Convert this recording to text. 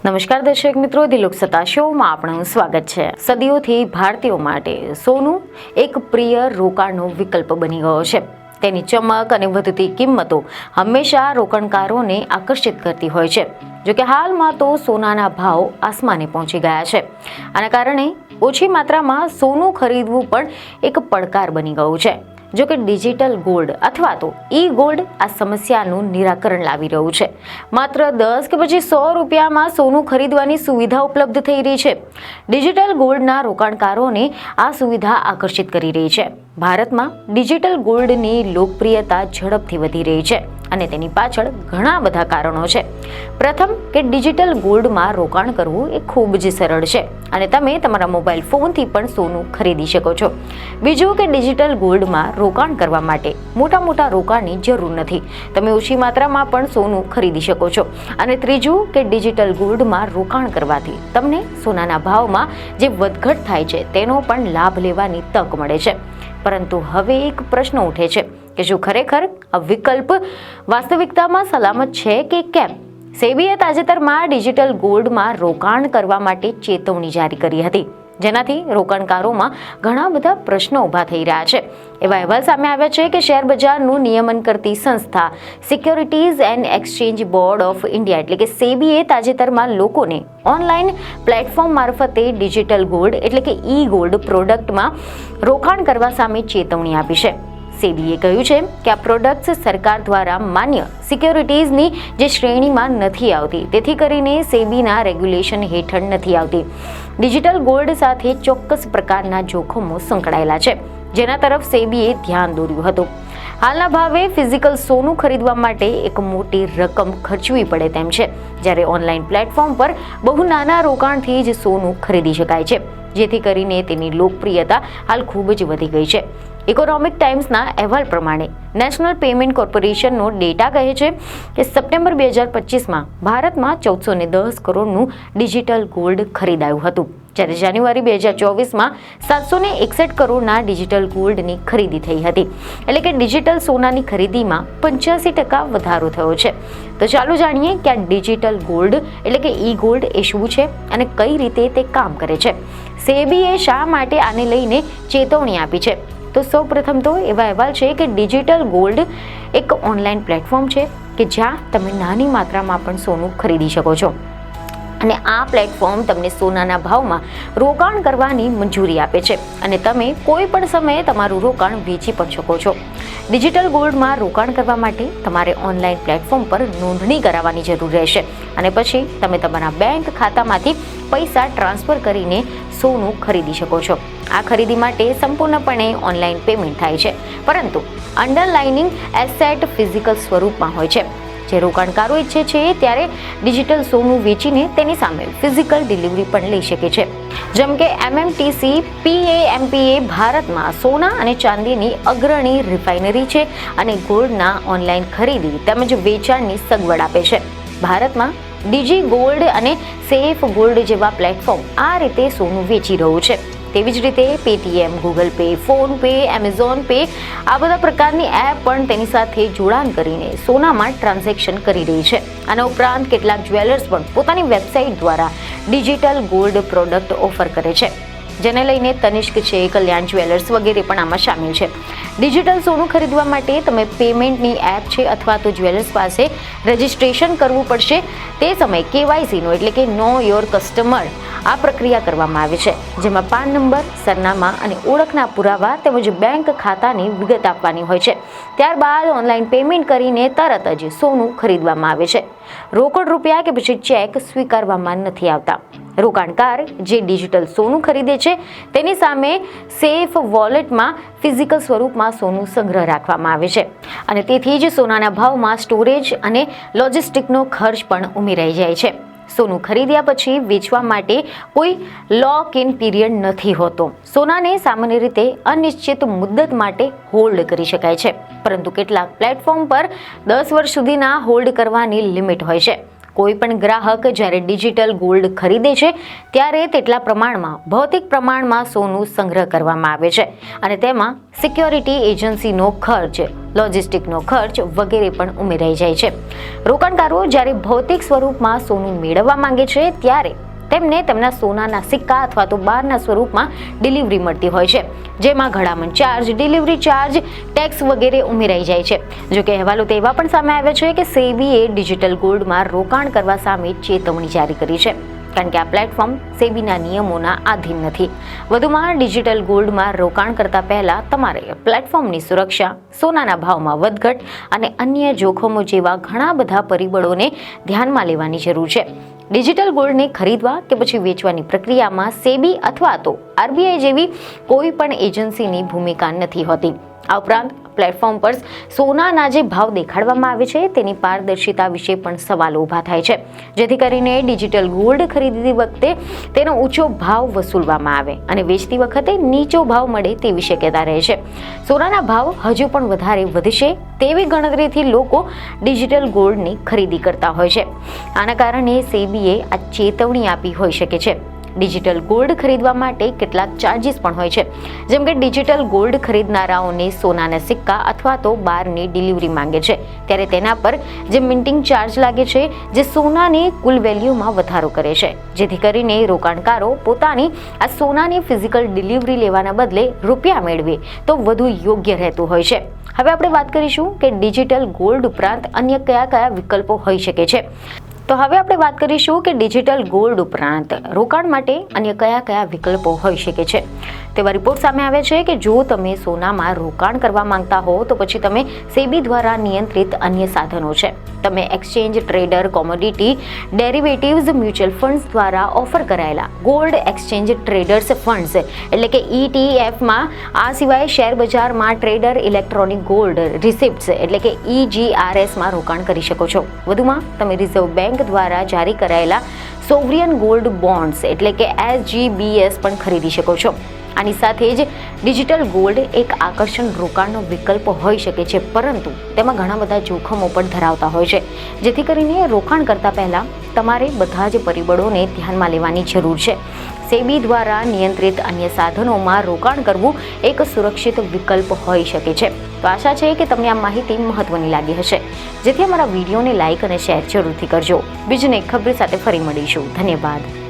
નમસ્કાર દર્શક મિત્રો, દિલોક સત્તા શોમાં આપનું સ્વાગત છે. સદીઓથી ભારતીયો માટે સોનું એક પ્રિય રોકાણનો વિકલ્પ બની ગયો છે. તેની ચમક અને વધતી કિંમતો હંમેશા રોકાણકારોને આકર્ષિત કરતી હોય છે. જોકે હાલમાં તો સોનાના ભાવ આસમાને પહોંચી ગયા છે. આના કારણે ઓછી માત્રામાં સોનું ખરીદવું પણ એક પડકાર બની ગયું છે. જોકે ડિજિટલ ગોલ્ડ અથવા તો ઈ ગોલ્ડ આ સમસ્યાનું નિરાકરણ લાવી રહ્યું છે. માત્ર 10 કે પછી 100 રૂપિયામાં સોનું ખરીદવાની સુવિધા ઉપલબ્ધ થઈ રહી છે. ડિજિટલ ગોલ્ડના રોકાણકારોને આ સુવિધા આકર્ષિત કરી રહી છે. ભારતમાં ડિજિટલ ગોલ્ડની લોકપ્રિયતા ઝડપથી વધી રહી છે અને તેની પાછળ ઘણા બધા કારણો છે. પ્રથમ કે ડિજિટલ ગોલ્ડમાં રોકાણ કરવું એ ખૂબ જ સરળ છે અને તમે તમારા મોબાઈલ ફોનથી પણ સોનું ખરીદી શકો છો. બીજું કે ડિજિટલ ગોલ્ડમાં રોકાણ કરવા માટે મોટા રોકાણની જરૂર નથી. તમે ઓછી માત્રામાં પણ સોનું ખરીદી શકો છો. અને ત્રીજું કે ડિજિટલ ગોલ્ડમાં રોકાણ કરવાથી તમને સોનાના ભાવમાં જે વધઘટ થાય છે તેનો પણ લાભ લેવાની તક મળે છે. પરંતુ હવે એક પ્રશ્ન ઉઠે છે કે શું ખરેખર આ વિકલ્પ વાસ્તવિકતામાં સલામત છે કે કેમ? સેબીએ તાજેતરમાં ડિજિટલ ગોલ્ડમાં રોકાણ કરવા માટે ચેતવણી જારી કરી હતી, જેનાથી રોકાણકારોમાં ઘણા બધા પ્રશ્નો ઊભા થઈ રહ્યા છે. એવા અહેવાલ સામે આવ્યા છે કે શેર બજારનું નિયમન કરતી સંસ્થા securities and exchange board of India એટલે કે સેબીએ તાજેતરમાં લોકોને ઓનલાઈન પ્લેટફોર્મ મારફતે ડિજિટલ ગોલ્ડ એટલે કે ઈ ગોલ્ડ પ્રોડક્ટમાં રોકાણ કરવા સામે ચેતવણી આપી છે. સેબીએ કહ્યું છે કે આ પ્રોડક્ટ્સ સરકાર દ્વારા માન્ય સિક્યોરિટીઝની જે શ્રેણીમાં નથી આવતી, તેથી કરીને સેબીના રેગ્યુલેશન હેઠળ નથી આવતી. ડિજિટલ ગોલ્ડ સાથે ચોક્કસ પ્રકારના જોખમો સંકળાયેલા છે, જેના તરફ સેબીએ ધ્યાન દોર્યું હતું. હાલના ભાવે ફિઝિકલ સોનું ખરીદવા માટે એક મોટી રકમ ખર્ચવી પડે તેમ છે, જ્યારે ઓનલાઈન પ્લેટફોર્મ પર બહુ નાના રોકાણથી જ સોનું ખરીદી શકાય છે, જેથી કરીને તેની લોકપ્રિયતા હાલ ખૂબ જ વધી ગઈ છે. ઇકોનોમિક ટાઈમ્સના અહેવાલ પ્રમાણે નેશનલ પેમેન્ટ કોર્પોરેશનનો ડેટા કહે છે કે સપ્ટેમ્બર 2025માં ભારતમાં 1410 કરોડનું ડિજિટલ ગોલ્ડ ખરીદાયું હતું, જ્યારે જાન્યુઆરી 2024માં 761 કરોડના ડિજિટલ ગોલ્ડની ખરીદી થઈ હતી. એટલે કે ડિજિટલ સોનાની ખરીદીમાં 85% વધારો થયો છે. તો ચાલો જાણીએ કે આ ડિજિટલ ગોલ્ડ એટલે કે ઈ ગોલ્ડ એ શું છે અને કઈ રીતે તે કામ કરે છે. સેબીએ શા માટે આને લઈને ચેતવણી આપી છે? તો સૌ પ્રથમ તો એવા અહેવાલ છે કે ડિજિટલ ગોલ્ડ એક ઓનલાઈન પ્લેટફોર્મ છે કે જ્યાં તમે નાની માત્રામાં પણ સોનું ખરીદી શકો છો અને આ પ્લેટફોર્મ તમને સોનાના ભાવમાં રોકાણ કરવાની મંજૂરી આપે છે અને તમે કોઈ પણ સમયે તમારું રોકાણ વેચી પણ શકો છો. ડિજિટલ ગોલ્ડમાં રોકાણ કરવા માટે તમારે ઓનલાઈન પ્લેટફોર્મ પર નોંધણી કરાવવાની જરૂર રહેશે અને પછી તમે તમારા બેંક ખાતામાંથી પૈસા ટ્રાન્સફર કરીને સોનું ખરીદી શકો છો. આ ખરીદી માટે સંપૂર્ણપણે ઓનલાઈન પેમેન્ટ થાય છે, પરંતુ અંડરલાઇનિંગ એસેટ ફિઝિકલ સ્વરૂપમાં હોય છે. જે રોકાણકારો ઈચ્છે છે ત્યારે ડિજિટલ સોનું વેચીને તેની સામે ફિઝિકલ ડિલિવરી પણ લઈ શકે છે. જેમ કે એમએમટીસી પીએમપીએ ભારતમાં સોના અને ચાંદીની અગ્રણી રિફાઇનરી છે અને ગોલ્ડના ઓનલાઈન ખરીદી તેમજ વેચાણની સગવડ આપે છે. ભારતમાં ડીજી ગોલ્ડ અને સેફ ગોલ્ડ જેવા પ્લેટફોર્મ આ રીતે સોનું વેચી રહ્યું છે. તેવી જ રીતે Paytm, Google pay, phone pay, Amazon pay આ બધા પ્રકારની એપ પણ તેની સાથે જોડાણ કરીને સોનામાં ટ્રાન્ઝેક્શન કરી રહી છે. આના ઉપરાંત કેટલાક જ્વેલર્સ પણ પોતાની વેબસાઇટ દ્વારા ડિજિટલ ગોલ્ડ પ્રોડક્ટ ઓફર કરે છે, જેને લઈને તનિષ્ક છે, કલ્યાણ જ્વેલર્સ વગેરે પણ આમાં સામેલ છે. ડિજિટલ સોનું ખરીદવા માટે તમે પેમેન્ટની એપ છે અથવા તો જ્વેલર્સ પાસે રજિસ્ટ્રેશન કરવું પડશે. તે સમયે કેવાયસીનો એટલે કે નો યોર કસ્ટમર આ પ્રક્રિયા કરવામાં આવે છે, જેમાં પાન નંબર, સરનામા અને ઓળખના પુરાવા તેમજ બેંક ખાતાની વિગત આપવાની હોય છે. ત્યારબાદ ઓનલાઈન પેમેન્ટ કરીને તરત જ સોનું ખરીદવામાં આવે છે. રોકડ રૂપિયા કે પછી ચેક સ્વીકારવામાં નથી આવતા. રોકાણકાર જે ડિજિટલ સોનું ખરીદે છે તેની સામે સેફ વોલેટમાં ફિઝિકલ સ્વરૂપમાં સોનું સંગ્રહ રાખવામાં આવે છે અને તેથી જ સોનાના ભાવમાં સ્ટોરેજ અને લોજિસ્ટિકનો ખર્ચ પણ ઉમેરાઈ જાય છે. સોનું ખરીદ્યા પછી વેચવા માટે કોઈ લોક ઇન પીરિયડ નથી હોતો. સોનાને સામાન્ય રીતે અનિશ્ચિત મુદ્દત માટે હોલ્ડ કરી શકાય છે, પરંતુ કેટલાક પ્લેટફોર્મ પર 10 વર્ષ સુધીના હોલ્ડ કરવાની લિમિટ હોય છે. કોઈ પણ ગ્રાહક જ્યારે ડિજિટલ ગોલ્ડ ખરીદે છે ત્યારે તેટલા પ્રમાણમાં ભૌતિક પ્રમાણમાં સોનું સંગ્રહ કરવામાં આવે છે અને તેમાં સિક્યોરિટી એજન્સીનો ખર્ચ, લોજિસ્ટિકનો ખર્ચ વગેરે પણ ઉમેરાઈ જાય છે. રોકાણકારો જ્યારે ભૌતિક સ્વરૂપમાં સોનું મેળવવા માંગે છે ત્યારે તેમને તેમના સોનાના સિક્કા અથવા તો બારના સ્વરૂપમાં ડિલિવરી મળતી હોય છે, જેમાં ઘડામણ ચાર્જ, ડિલિવરી ચાર્જ, ટેક્સ વગેરે ઉમેરાઈ જાય છે. જોકે અહેવાલો તો એવા પણ સામે આવ્યા છે કે સેબીએ ડિજિટલ ગોલ્ડમાં રોકાણ કરવા સામે ચેતવણી જારી કરી છે, કારણ કે આ પ્લેટફોર્મ સેબીના નિયમોના આધીન નથી. વધુમાં ડિજિટલ ગોલ્ડમાં રોકાણ કરતા પહેલા તમારે પ્લેટફોર્મની સુરક્ષા, સોનાના ભાવમાં વધઘટ અને અન્ય જોખમો જેવા ઘણા બધા પરિબળોને ધ્યાનમાં લેવાની જરૂર છે. ડિજિટલ ગોલ્ડને ખરીદવા કે પછી વેચવાની પ્રક્રિયામાં સેબી અથવા તો આરબીઆઈ જેવી કોઈ પણ એજન્સીની ભૂમિકા નથી હોતી. આ ઉપરાંત પ્લેટફોર્મ પર સોનાના જે ભાવ દેખાડવામાં આવે છે તેની પારદર્શિતા વિશે પણ સવાલો ઊભા થાય છે, જેથી કરીને ડિજિટલ ગોલ્ડ ખરીદતી વખતે તેનો ઊંચો ભાવ વસૂલવામાં આવે અને વેચતી વખતે નીચો ભાવ મળે તેવી શક્યતા રહે છે. સોનાના ભાવ હજુ પણ વધારે વધશે તેવી ગણતરીથી લોકો ડિજિટલ ગોલ્ડની ખરીદી કરતા હોય છે. આના કારણે સેબીએ આ ચેતવણી આપી હોઈ શકે છે. ડિજિટલ ગોલ્ડ ખરીદવા માટે કેટલાક ચાર્જીસ પણ હોય છે, જેમ કે ડિજિટલ ગોલ્ડ ખરીદનારાઓને સોનાના સિક્કા અથવા તો બારની ડિલિવરી માંગે છે ત્યારે તેના પર જે મિન્ટિંગ ચાર્જ લાગે છે, જે સોનાની કુલ વેલ્યુમાં વધારો કરે છે, જેથી કરીને રોકાણકારો પોતાની આ સોનાની ફિઝિકલ ડિલિવરી લેવાના બદલે રૂપિયા મેળવે તો વધુ યોગ્ય રહેતું હોય છે. હવે આપણે વાત કરીશું કે ડિજિટલ ગોલ્ડ ઉપરાંત અન્ય કયા કયા વિકલ્પો હોઈ શકે છે. તો હવે આપણે વાત કરીશું કે ડિજિટલ ગોલ્ડ ઉપરાંત રોકાણ માટે અન્ય કયા કયા વિકલ્પો હોઈ શકે છે. તેવા રિપોર્ટ સામે આવે છે કે જો તમે સોનામાં રોકાણ કરવા માંગતા હો તો પછી તમે સેબી દ્વારા નિયંત્રિત અન્ય સાધનો છે. તમે exchange trader commodity derivatives mutual funds દ્વારા ઓફર કરાયેલા ગોલ્ડ એક્સચેન્જ ટ્રેડર્સ ફંડ્સ એટલે કે ETFમાં, આ સિવાય શેર બજારમાં ટ્રેડર ઇલેક્ટ્રોનિક ગોલ્ડ રિસિપ્ટ્સ એટલે કે EGRSમાં રોકાણ કરી શકો છો. વધુમાં તમે રિઝર્વ બેંક દ્વારા જારી કરાયેલા સોવરિયન ગોલ્ડ બોન્ડ્સ એટલે કે SGBS પણ ખરીદી શકો છો. આની સાથે જ ડિજિટલ ગોલ્ડ એક આકર્ષણ રોકાણનો વિકલ્પ હોઈ શકે છે, પરંતુ તેમાં ઘણા બધા જોખમો પણ ધરાવતા હોય છે, જેથી કરીને રોકાણ કરતા પહેલા તમારે બધા જ પરિબળોને ધ્યાનમાં લેવાની જરૂર છે. સેબી દ્વારા નિયંત્રિત અન્ય સાધનોમાં રોકાણ કરવું એક સુરક્ષિત વિકલ્પ હોઈ શકે છે. તો આશા છે કે તમને આ માહિતી મહત્વની લાગી હશે, જેથી અમારા વિડીયોને લાઇક અને શેર જરૂરથી કરજો. બીજને એક ખબર સાથે ફરી મળીશું. ધન્યવાદ.